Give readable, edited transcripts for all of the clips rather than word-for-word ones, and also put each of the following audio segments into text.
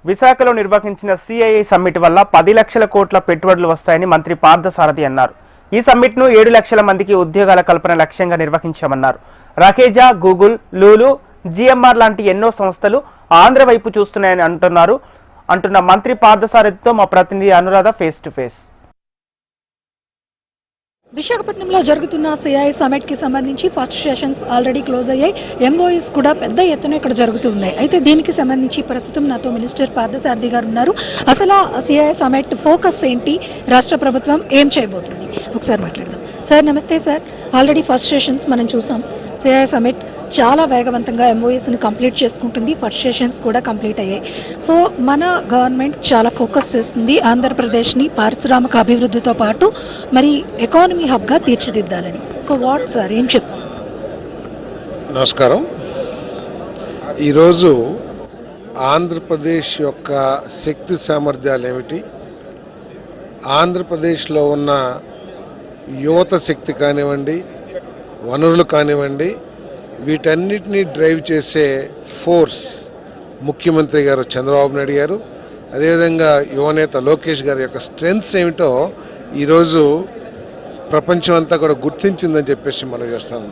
విశాఖలో నిర్వహించిన CII summit వల్ల 10 లక్షల కోట్ల పెట్టుబడులు వస్తాయని మంత్రి పార్థసారథి అన్నారు. ఈ సమ్మిట్ను 7 లక్షల మందికి ఉద్యోగాల కల్పన లక్ష్యంగా నిర్వహించామన్నారు. రాకేజా, గూగుల్, లూలు, జిఎంఆర్ లాంటి ఎన్నో సంస్థలు ఆంధ్ర వైపు చూస్తున్నాయని అంటున్న మంత్రి పార్థసారథితో మా ప్రతినిధి అనురాధ ఫేస్ టు ఫేస్. విశాఖపట్నంలో జరుగుతున్న సిఐఐ సమిట్ కి సంబంధించి ఫస్ట్ సెషన్స్ ఆల్రెడీ క్లోజ్ అయ్యాయి. ఎంఓఈస్ కూడా పెద్ద ఎత్తున ఇక్కడ జరుగుతూ ఉన్నాయి. అయితే దీనికి సంబంధించి ప్రస్తుతం నాతో మినిస్టర్ పార్థసారథి గారు ఉన్నారు. అసలు సిఐఐ సమిట్ ఫోకస్ ఏంటి, రాష్ట్ర ప్రభుత్వం ఏం చేయబోతుంది, ఒకసారి మాట్లాడదాం. సార్ నమస్తే సార్. ఆల్రెడీ ఫస్ట్ సెషన్స్ మనం చూసాం. సిఐఐ సమిట్ చాలా వేగవంతంగా ఎంఓఎస్ని కంప్లీట్ చేసుకుంటుంది. ఫస్ట్ సెషన్స్ కూడా కంప్లీట్ అయ్యాయి. సో మన గవర్నమెంట్ చాలా ఫోకస్ చేస్తుంది ఆంధ్రప్రదేశ్ని పారిశ్రామిక అభివృద్ధితో పాటు మరి ఎకానమీ హబ్గా తీర్చిదిద్దాలని. సో వాట్ సార్, ఏం చెప్తారు? నమస్కారం. ఈరోజు ఆంధ్రప్రదేశ్ యొక్క శక్తి సామర్థ్యాలు ఏమిటి, ఆంధ్రప్రదేశ్లో ఉన్న యువత శక్తి కానివ్వండి, వనరులు కానివ్వండి, వీటన్నిటినీ డ్రైవ్ చేసే ఫోర్స్ ముఖ్యమంత్రి గారు చంద్రబాబు నాయుడు గారు, అదేవిధంగా యువనేత లోకేష్ గారి యొక్క స్ట్రెంగ్త్స్ ఏమిటో ఈరోజు ప్రపంచం అంతా కూడా గుర్తించిందని చెప్పేసి మనం చేస్తాం.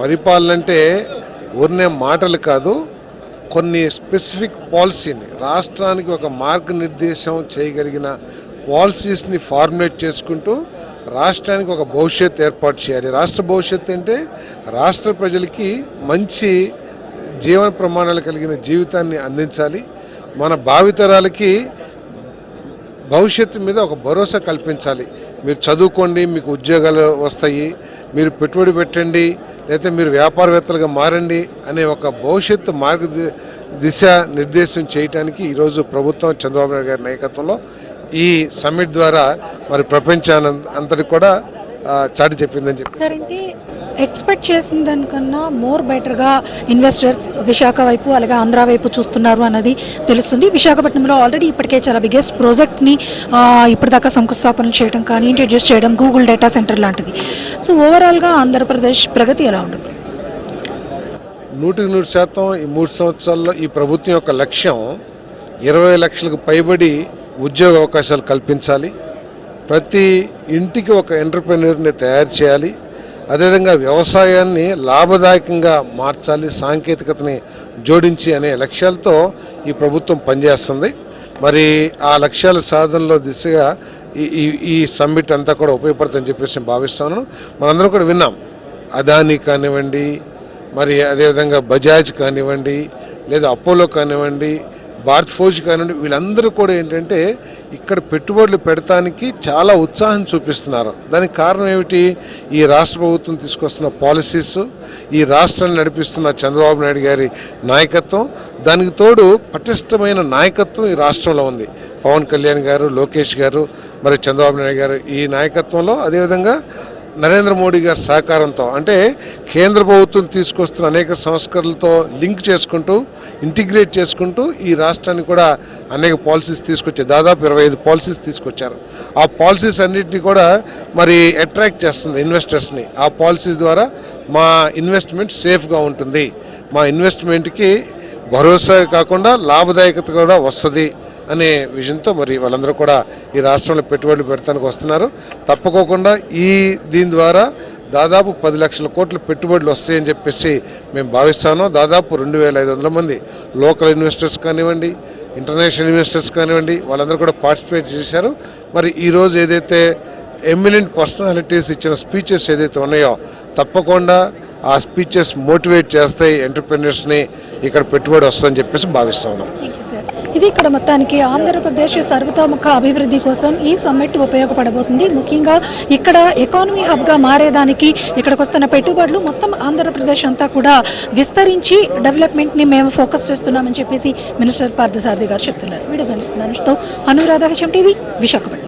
పరిపాలన అంటే ఊరినే మాటలు కాదు, కొన్ని స్పెసిఫిక్ పాలసీని రాష్ట్రానికి ఒక మార్గనిర్దేశం చేయగలిగిన పాలసీస్ని ఫార్ములేట్ చేసుకుంటూ రాష్ట్రానికి ఒక భవిష్యత్తు ఏర్పాటు చేయాలి. రాష్ట్ర భవిష్యత్తు అంటే రాష్ట్ర ప్రజలకి మంచి జీవన ప్రమాణాలు కలిగిన జీవితాన్ని అందించాలి. మన భావితరాలకి భవిష్యత్తు మీద ఒక భరోసా కల్పించాలి. మీరు చదువుకోండి, మీకు ఉద్యోగాలు వస్తాయి, మీరు పెట్టుబడి పెట్టండి, లేకపోతే మీరు వ్యాపారవేత్తలుగా మారండి అనే ఒక భవిష్యత్తు దిశ నిర్దేశం చేయడానికి ఈరోజు ప్రభుత్వం చంద్రబాబు నాయుడు గారి నాయకత్వంలో ఈ సమ్మిట్ ద్వారా మరి ప్రపంచాన్ని అంతటి కూడా చాటి చెప్పిందని చెప్పి సార్. అంటే ఎక్స్పెక్ట్ చేసిన దానికన్నా మోర్ బెటర్గా ఇన్వెస్టర్స్ విశాఖ వైపు అలాగే ఆంధ్ర వైపు చూస్తున్నారు అన్నది తెలుస్తుంది. విశాఖపట్నంలో ఆల్రెడీ ఇప్పటికే చాలా బిగ్గెస్ట్ ప్రాజెక్ట్ని ఇప్పటిదాకా శంకుస్థాపన చేయడం కానీ, ఇంట్రడ్యూస్ చేయడం, గూగుల్ డేటా సెంటర్ లాంటిది. సో ఓవరాల్గా ఆంధ్రప్రదేశ్ ప్రగతి ఎలా ఉండదు? 100% ఈ 3 సంవత్సరాల్లో ఈ ప్రభుత్వం యొక్క లక్ష్యం 20 లక్షలకు పైబడి ఉద్యోగ అవకాశాలు కల్పించాలి. ప్రతి ఇంటికి ఒక ఎంటర్‌ప్రెన్యూర్ని తయారు చేయాలి. అదేవిధంగా వ్యవసాయాన్ని లాభదాయకంగా మార్చాలి, సాంకేతికతని జోడించి అనే లక్ష్యాలతో ఈ ప్రభుత్వం పనిచేస్తుంది. మరి ఆ లక్ష్యాల సాధనలో దిశగా ఈ సమ్మిట్ అంతా కూడా ఉపయోగపడుతుందని చెప్పేసి నేను భావిస్తాను. మనందరం కూడా విన్నాం, అదానీ కానివ్వండి, మరి అదేవిధంగా బజాజ్ కానివ్వండి, లేదా అపోలో కానివ్వండి, భారత్ ఫోర్జ్ కానివ్వండి, వీళ్ళందరూ కూడా ఏంటంటే ఇక్కడ పెట్టుబడులు పెడతానికి చాలా ఉత్సాహం చూపిస్తున్నారు. దానికి కారణం ఏమిటి? ఈ రాష్ట్ర ప్రభుత్వం తీసుకొస్తున్న పాలసీస్, ఈ రాష్ట్రాన్ని నడిపిస్తున్న చంద్రబాబు నాయుడు గారి నాయకత్వం, దానికి తోడు పటిష్టమైన నాయకత్వం ఈ రాష్ట్రంలో ఉంది. పవన్ కళ్యాణ్ గారు, లోకేష్ గారు, మరి చంద్రబాబు నాయుడు గారు ఈ నాయకత్వంలో, అదేవిధంగా నరేంద్ర మోడీ గారి సహకారంతో, అంటే కేంద్ర ప్రభుత్వం తీసుకొస్తున్న అనేక సంస్కరణలతో లింక్ చేసుకుంటూ, ఇంటిగ్రేట్ చేసుకుంటూ ఈ రాష్ట్రాన్ని కూడా అనేక పాలసీస్ తీసుకొచ్చారు. దాదాపు 25 పాలసీస్ తీసుకొచ్చారు. ఆ పాలసీస్ అన్నింటినీ కూడా మరి అట్రాక్ట్ చేస్తుంది ఇన్వెస్టర్స్ని. ఆ పాలసీస్ ద్వారా మా ఇన్వెస్ట్మెంట్ సేఫ్గా ఉంటుంది, మా ఇన్వెస్ట్మెంట్కి భరోసా కాకుండా లాభదాయకత కూడా వస్తుంది అనే విజన్తో మరి వాళ్ళందరూ కూడా ఈ రాష్ట్రంలో పెట్టుబడులు పెడతానికి వస్తున్నారు. తప్పకోకుండా దీని ద్వారా దాదాపు 10 లక్షల కోట్ల పెట్టుబడులు వస్తాయని చెప్పేసి మేము భావిస్తాను. దాదాపు 2500 మంది లోకల్ ఇన్వెస్టర్స్ కానివ్వండి, ఇంటర్నేషనల్ ఇన్వెస్టర్స్ కానివ్వండి, వాళ్ళందరూ కూడా పార్టిసిపేట్ చేశారు. మరి ఈరోజు ఏదైతే ఎమినెంట్ పర్సనాలిటీస్ ఇచ్చిన స్పీచెస్ ఏదైతే ఉన్నాయో, తప్పకుండా ఆ స్పీచెస్ మోటివేట్ చేస్తాయి ఎంటర్‌ప్రెన్యూర్స్ని, ఇక్కడ పెట్టుబడి వస్తుందని చెప్పేసి భావిస్తా ఉన్నాం. ఇది ఇక్కడ మొత్తానికి ఆంధ్రప్రదేశ్ సర్వతోముఖ అభివృద్ధి కోసం ఈ సమ్మిట్ ఉపయోగపడబోతుంది. ముఖ్యంగా ఇక్కడ ఎకానమీ హబ్గా మారేదానికి ఇక్కడికి వస్తున్న పెట్టుబడులు మొత్తం ఆంధ్రప్రదేశ్ అంతా కూడా విస్తరించి డెవలప్మెంట్ని మేము ఫోకస్ చేస్తున్నామని చెప్పేసి మినిస్టర్ పార్థసారథి గారు చెప్తున్నారు. Video journalist Anuradha, HM TV, Visakhapatnam.